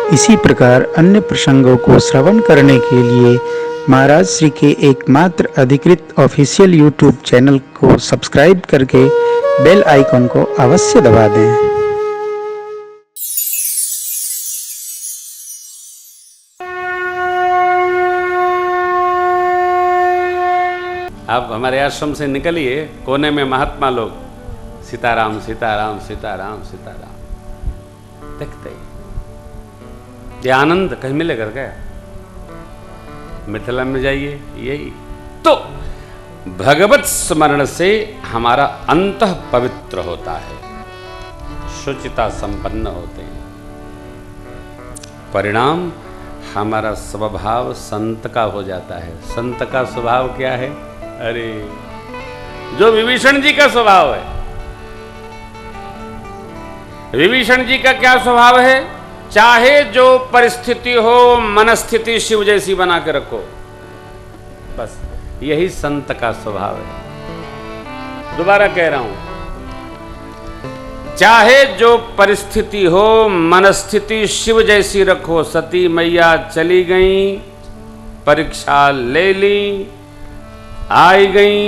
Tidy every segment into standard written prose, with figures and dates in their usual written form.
इसी प्रकार अन्य प्रसंगों को श्रवण करने के लिए महाराज श्री के एकमात्र अधिकृत ऑफिशियल यूट्यूब चैनल को सब्सक्राइब करके बेल आइकन को अवश्य दबा दें। आप हमारे आश्रम से निकलिए, कोने में महात्मा लोग सीताराम सीताराम सीताराम सीताराम देखते ही ये आनंद कहीं मिलेगा क्या? मिथिला में जाइए, यही तो भगवत स्मरण से हमारा अंतः पवित्र होता है, शुचिता संपन्न होते हैं। परिणाम हमारा स्वभाव संत का हो जाता है। संत का स्वभाव क्या है? अरे जो विभीषण जी का स्वभाव है, विभीषण जी का क्या स्वभाव है? चाहे जो परिस्थिति हो, मनस्थिति शिव जैसी बना के रखो, बस यही संत का स्वभाव है। दोबारा कह रहा हूं, चाहे जो परिस्थिति हो, मनस्थिति शिव जैसी रखो। सती मैया चली गई, परीक्षा ले ली, आई गई,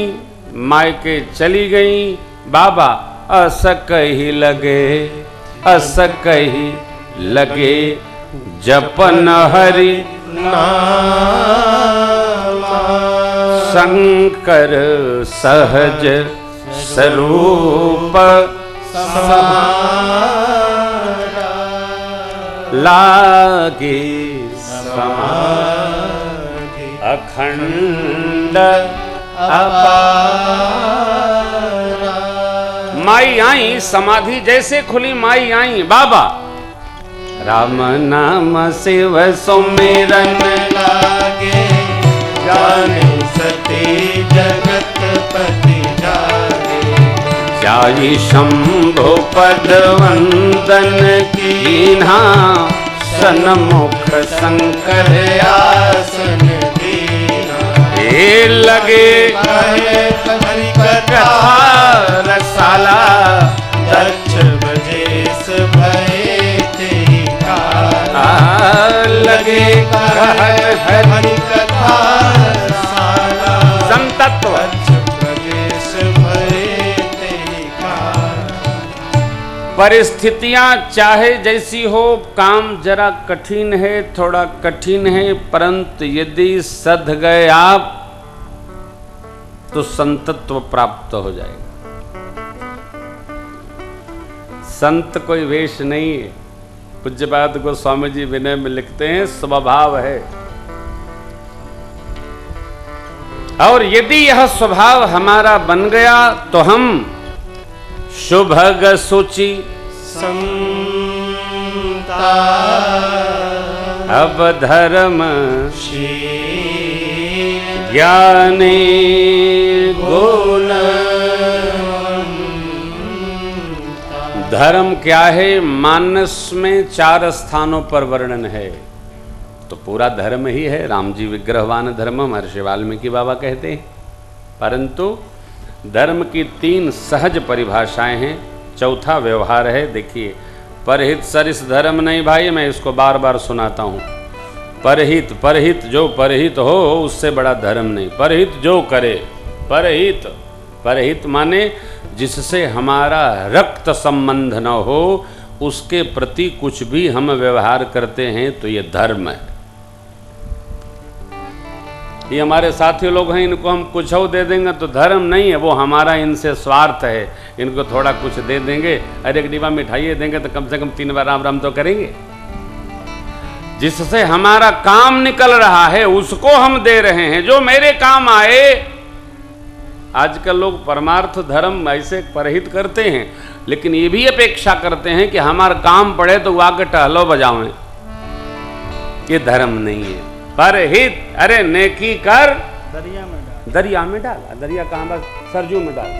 मायके चली गई, बाबा असक ही लगे, असक ही लगे, जपन हरि शंकर सहज स्वरूप लागे समाधि अखंड माई आई, समाधि जैसे खुली माई आई, बाबा राम नाम शिव सुमिरन लागे, जाने सती जगत पति जागे, जाई शंभु पद वंदन कीन्हा, सन्मुख शंकर आसन दीना, ए लगे हरि कथा रसाला, दक्ष बजेस भये तेहि काला, लगे हरि कथा रसाला, संतत्व दक्ष बजेस भये तेहि काला। परिस्थितियां चाहे जैसी हो, काम जरा कठिन है, थोड़ा कठिन है, परंतु यदि सध गए आप तो संतत्व प्राप्त हो जाएगा। संत कोई वेश नहीं है। पूज्यपाद गोस्वामी जी विनय में लिखते हैं, स्वभाव है। और यदि यह स्वभाव हमारा बन गया तो हम शुभग सुचि संता अब धर्म शील ज्ञाने गुण। धर्म क्या है? मानस में 4 स्थानों पर वर्णन है, तो पूरा धर्म ही है। राम जी विग्रहवान धर्म महर्षि वाल्मीकि बाबा कहते हैं। परंतु धर्म की 3 सहज परिभाषाएं हैं, चौथा व्यवहार है। देखिए, परहित सरिस धर्म नहीं भाई, मैं इसको बार बार सुनाता हूँ। परहित, परहित जो परहित हो उससे बड़ा धर्म नहीं। परहित जो करे, परहित, परहित माने जिससे हमारा रक्त संबंध न हो, उसके प्रति कुछ भी हम व्यवहार करते हैं तो ये धर्म है। ये हमारे साथी लोग हैं, इनको हम कुछ और दे देंगे तो धर्म नहीं है, वो हमारा इनसे स्वार्थ है। इनको थोड़ा कुछ दे देंगे, अरे एक डिब्बा मिठाई देंगे तो कम से कम 3 बार राम राम तो करेंगे। जिससे हमारा काम निकल रहा है उसको हम दे रहे हैं, जो मेरे काम आए। आजकल लोग परमार्थ धर्म ऐसे परहित करते हैं, लेकिन ये भी अपेक्षा करते हैं कि हमारा काम पड़े तो आके टहलो बजावें। ये धर्म नहीं है। परहित, अरे नेकी कर दरिया में डाल, दरिया में डाल। दरिया कहाँ? बस सरजू में डाल।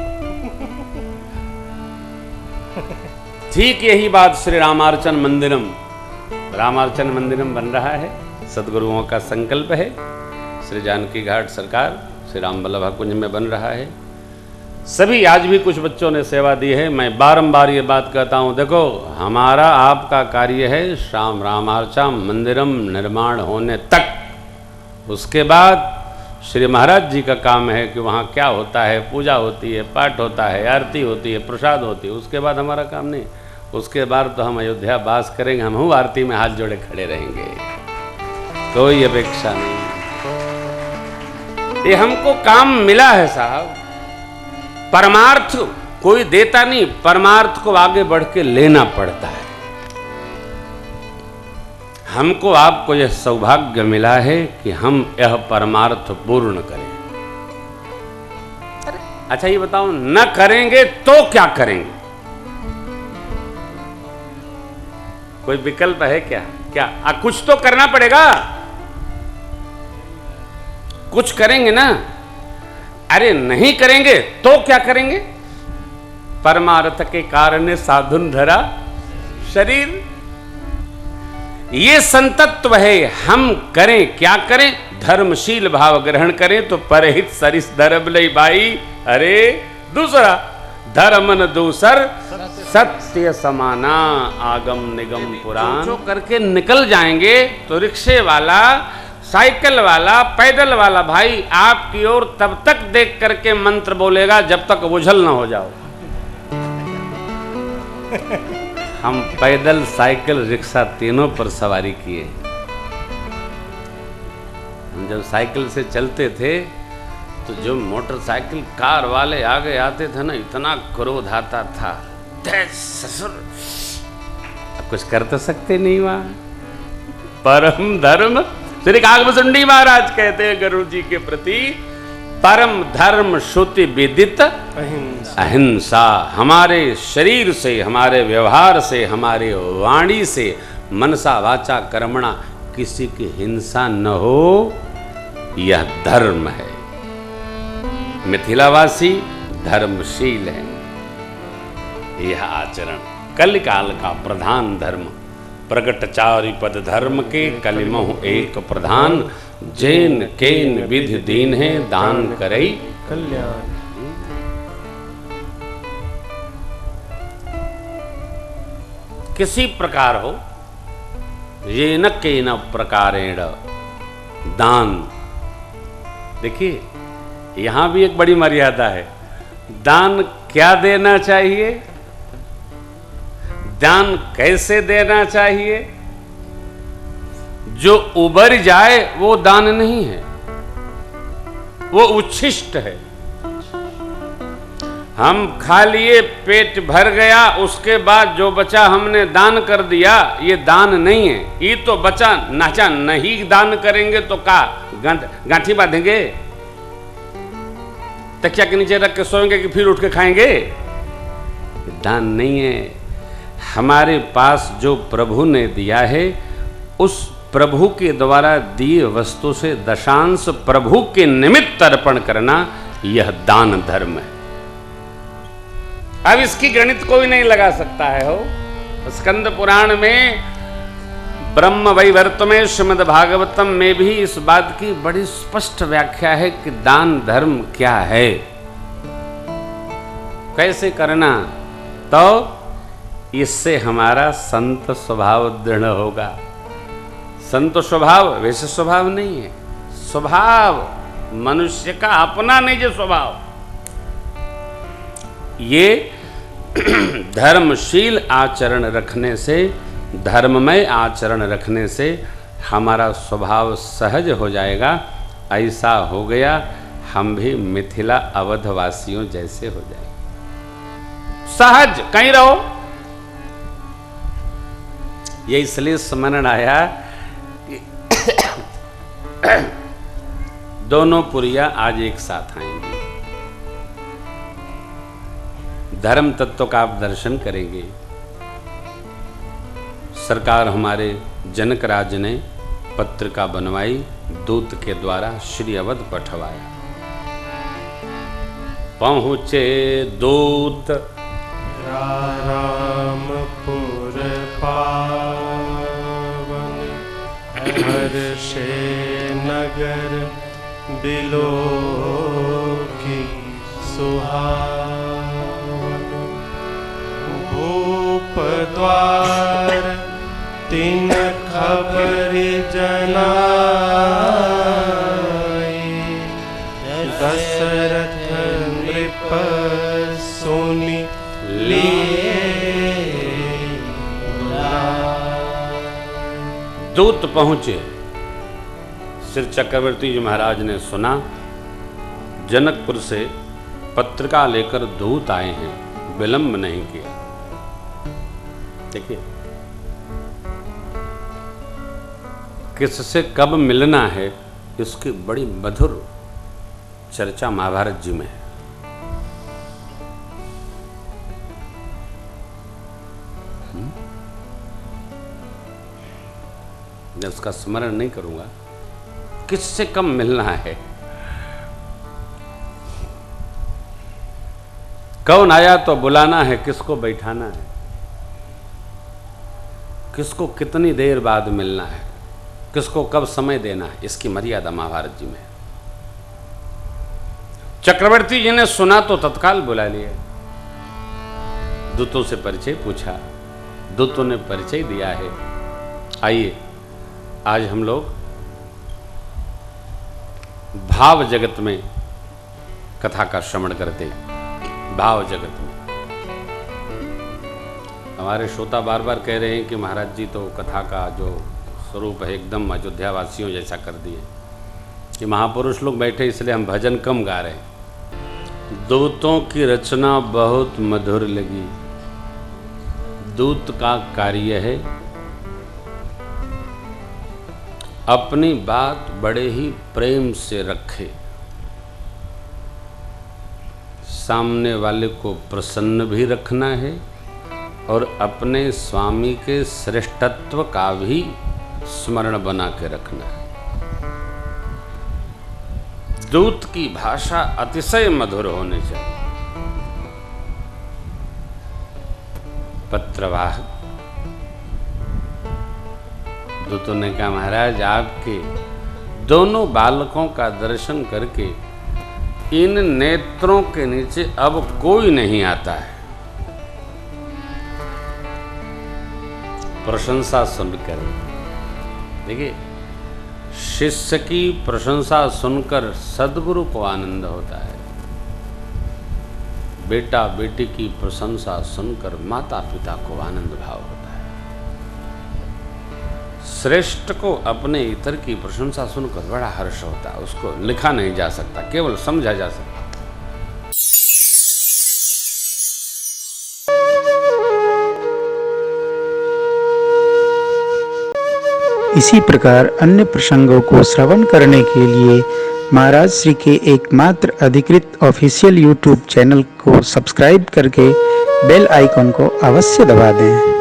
ठीक यही बात श्री रामार्चन मंदिरम, रामार्चन मंदिरम बन रहा है। सदगुरुओं का संकल्प है। श्री जानकी घाट सरकार श्री राम बल्लभा कुंज में बन रहा है। सभी आज भी कुछ बच्चों ने सेवा दी है। मैं बारंबार ये बात कहता हूँ, देखो हमारा आपका कार्य है श्याम रामार्चा मंदिरम निर्माण होने तक। उसके बाद श्री महाराज जी का काम है कि वहाँ क्या होता है, पूजा होती है, पाठ होता है, आरती होती है, प्रसाद होती है, उसके बाद हमारा काम नहीं। उसके बाद तो हम अयोध्या वास करेंगे, हम हूँ आरती में हाथ जोड़े खड़े रहेंगे, कोई अपेक्षा नहीं। ये हमको काम मिला है साहब, परमार्थ कोई देता नहीं, परमार्थ को आगे बढ़ के लेना पड़ता है। हमको आपको यह सौभाग्य मिला है कि हम यह परमार्थ पूर्ण करें। अच्छा ये बताओ, न करेंगे तो क्या करेंगे? कोई विकल्प है क्या? कुछ तो करना पड़ेगा, कुछ करेंगे ना। अरे नहीं करेंगे तो क्या करेंगे? परमार्थ के कारण साधुन धरा शरीर, ये संतत्व है। हम करें क्या करें? धर्मशील भाव ग्रहण करें तो परहित सरिस धर्म लई बाई। अरे दूसरा धर्म न दूसर सत्य समाना, आगम निगम पुराण जो करके निकल जाएंगे तो रिक्शे वाला, साइकिल वाला, पैदल वाला भाई आपकी ओर तब तक देख करके मंत्र बोलेगा जब तक उझल ना हो जाओ। हम पैदल, साइकिल, रिक्शा तीनों पर सवारी किए। हम जब साइकिल से चलते थे तो जो मोटरसाइकिल कार वाले आगे आते थे ना, इतना क्रोध आता था, ससुर अब कुछ कर तो सकते नहीं। वहां परम धर्म, श्री कागभूषुंडी महाराज कहते हैं गुरु जी के प्रति, परम धर्म श्रुति विदित अहिंसा। हमारे शरीर से, हमारे व्यवहार से, हमारे वाणी से, मनसा वाचा कर्मणा किसी की हिंसा न हो, यह धर्म है। मिथिलावासी धर्मशील है। यह आचरण कलिकाल का प्रधान धर्म, प्रगटचारि पद धर्म के कलिमहु एक प्रधान, जैन केन विधि दीन है दान करई कल्याण। किसी प्रकार हो, ये न के न प्रकारेण दान। देखिए यहां भी एक बड़ी मर्यादा है। दान क्या देना चाहिए, दान कैसे देना चाहिए? जो उबर जाए वो दान नहीं है, वो उच्छिष्ट है। हम खा लिए, पेट भर गया, उसके बाद जो बचा हमने दान कर दिया, ये दान नहीं है। ये तो बचा नाचा, नहीं दान करेंगे तो का गांठी बांधेंगे, तकिया के नीचे रख के सोएंगे कि फिर उठ के खाएंगे? दान नहीं है। हमारे पास जो प्रभु ने दिया है, उस प्रभु के द्वारा दिए वस्तु से दशांश प्रभु के निमित्त अर्पण करना, यह दान धर्म है। अब इसकी गणित कोई नहीं लगा सकता है। हो स्कंद पुराण में, ब्रह्म वैवर्त में, श्रीमद् भागवतम में भी इस बात की बड़ी स्पष्ट व्याख्या है कि दान धर्म क्या है, कैसे करना। तो इससे हमारा संत स्वभाव दृढ़ होगा। संत स्वभाव वैसे स्वभाव नहीं है, स्वभाव मनुष्य का अपना नहीं जो स्वभाव, ये धर्मशील आचरण रखने से, धर्ममय आचरण रखने से हमारा स्वभाव सहज हो जाएगा। ऐसा हो गया हम भी मिथिला अवधवासियों जैसे हो जाए, सहज कहीं रहो। ये इसलिए स्मरण आया कि दोनों पुरिया आज एक साथ आएंगी। धर्म तत्व का आप दर्शन करेंगे। सरकार हमारे जनक राज ने पत्रिका बनवाई, दूत के द्वारा श्री अवध पठवाया। पहुँचे दूत रामपुर पावन, हर्षे नगर बिलो की सुहा। द्वार तीन खबर जनाई। दशरथ नृप सुनि लिए दूत पहुंचे। श्री चक्रवर्ती जी महाराज ने सुना जनकपुर से पत्रिका लेकर दूत आए हैं, विलंब नहीं किया। देखिए किससे कब मिलना है इसकी बड़ी मधुर चर्चा महाभारत जी में है। मैं उसका स्मरण नहीं करूंगा। किससे कब मिलना है, कौन आया तो बुलाना है, किसको बैठाना है, किसको कितनी देर बाद मिलना है, किसको कब समय देना है, इसकी मर्यादा महाभारत जी में। चक्रवर्ती जी ने सुना तो तत्काल बुला लिया। दूतों से परिचय पूछा, दूतों ने परिचय दिया है। आइए आज हम लोग भाव जगत में कथा का श्रवण करते हैं। भाव जगत में हमारे श्रोता बार बार कह रहे हैं कि महाराज जी तो कथा का जो स्वरूप है एकदम अयोध्या वासियों जैसा कर दिए कि महापुरुष लोग बैठे इसलिए हम भजन कम गा रहे हैं। दूतों की रचना बहुत मधुर लगी। दूत का कार्य है अपनी बात बड़े ही प्रेम से रखे, सामने वाले को प्रसन्न भी रखना है और अपने स्वामी के श्रेष्ठत्व का भी स्मरण बना के रखना है। दूत की भाषा अतिशय मधुर होनी चाहिए। पत्रवाहक दूतों ने कहा महाराज आपके दोनों बालकों का दर्शन करके इन नेत्रों के नीचे अब कोई नहीं आता है। प्रशंसा सुनकर देखिए, शिष्य की प्रशंसा सुनकर सद्गुरु को आनंद होता है। बेटा बेटी की प्रशंसा सुनकर माता पिता को आनंद भाव होता है। श्रेष्ठ को अपने इतर की प्रशंसा सुनकर बड़ा हर्ष होता है। उसको लिखा नहीं जा सकता, केवल समझा जा सकता। इसी प्रकार अन्य प्रसंगों को श्रवण करने के लिए महाराज श्री के एकमात्र अधिकृत ऑफिशियल यूट्यूब चैनल को सब्सक्राइब करके बेल आइकन को अवश्य दबा दें।